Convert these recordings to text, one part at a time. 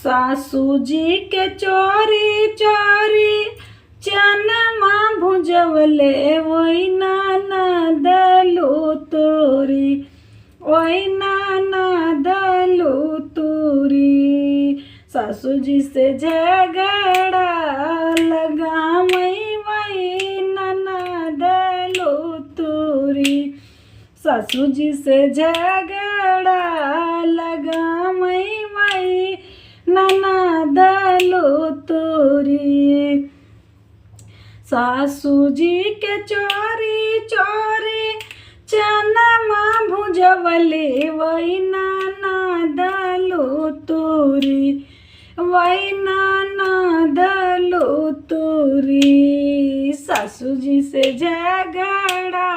सासू जी के चोरी चोरी चनमा भुजवले वही ननद लुतुरी वही ननद लुतुरी। सासू जी से झगड़ा लगावई वही ननद लुतुरी। सासू जी से झगड़ा लगावई वही ननद लुतुरी। सासू जी के चोरी चोरी चनमा भुजवली वही ननद लुतुरी वही ननद लुतुरी। सासू जी से झगड़ा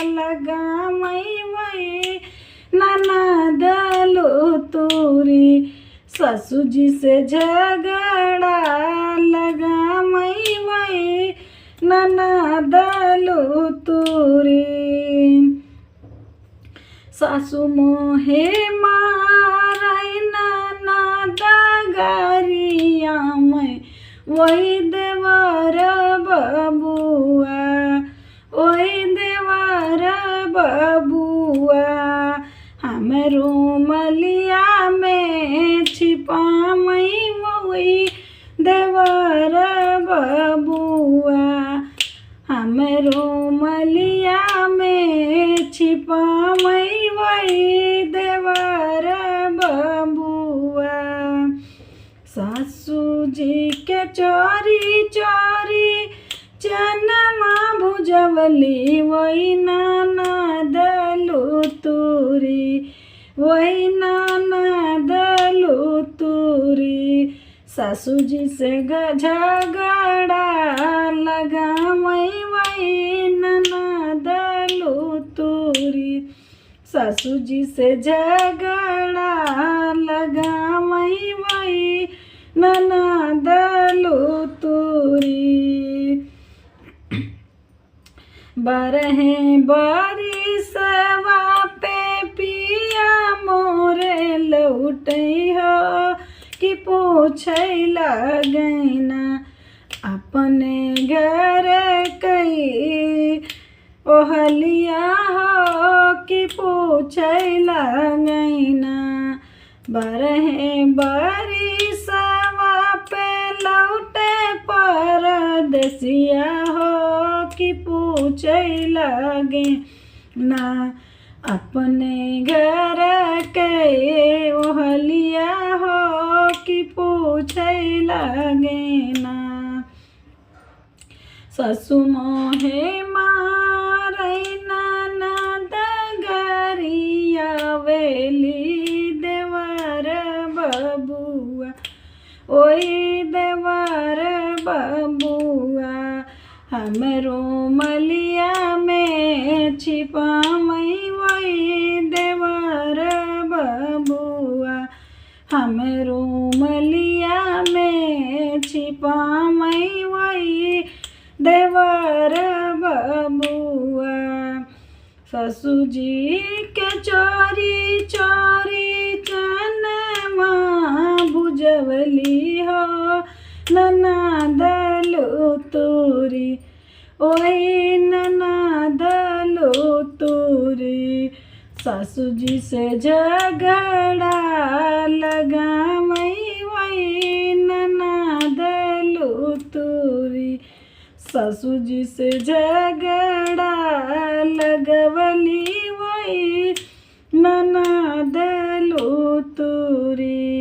लगावई वही ननद लुतुरी। सासू जी से झगड़ा लगावई वही ननद लुतुरी। सासू मोहे मारई ननद गरिया में वही देवर बबुआ वही देवर बबुआ। हमरो मलिया में छिपावई वही देवर बबुआ। हमरो मलिया में छिपावई वही देवर बबुआ। सासू जी के चोरी चोरी चनमा भुजवली वही ननद लुतुरी वही ननद लुतुरी। सासू जी से झगड़ा लगावई वही ननद लुतुरी। सासू जी से झगड़ा लगावई वही ननद लुतुरी। बरहे बरिसवा पे पिया मोरे लौटई हो कि पूछै लगैना अपने घर कई ओहलिया हो कि पूछै लगैना। बरहे बरिसवा पे लौटे परदेसिया हो कि पूछै लगे ना अपने घर के ओहलिया हो कि पूछै लगे ना। सासू मोहे मारई ननद गरिया वेली देवर बबुआ ओई देवर बबुआ। हमरो मलिया में छिपावई वही देवर बबुआ। हमरो मलिया में छिपावई वही देवर बबुआ। सासू जी के चोरी चोरी चनमा भुजवली हो ननद लुतुरी ओही ननद लुतुरी। सासू जी से झगड़ा लगावई वही ननद लुतुरी। सासू जी से झगड़ा लगवली वही ननद लुतुरी।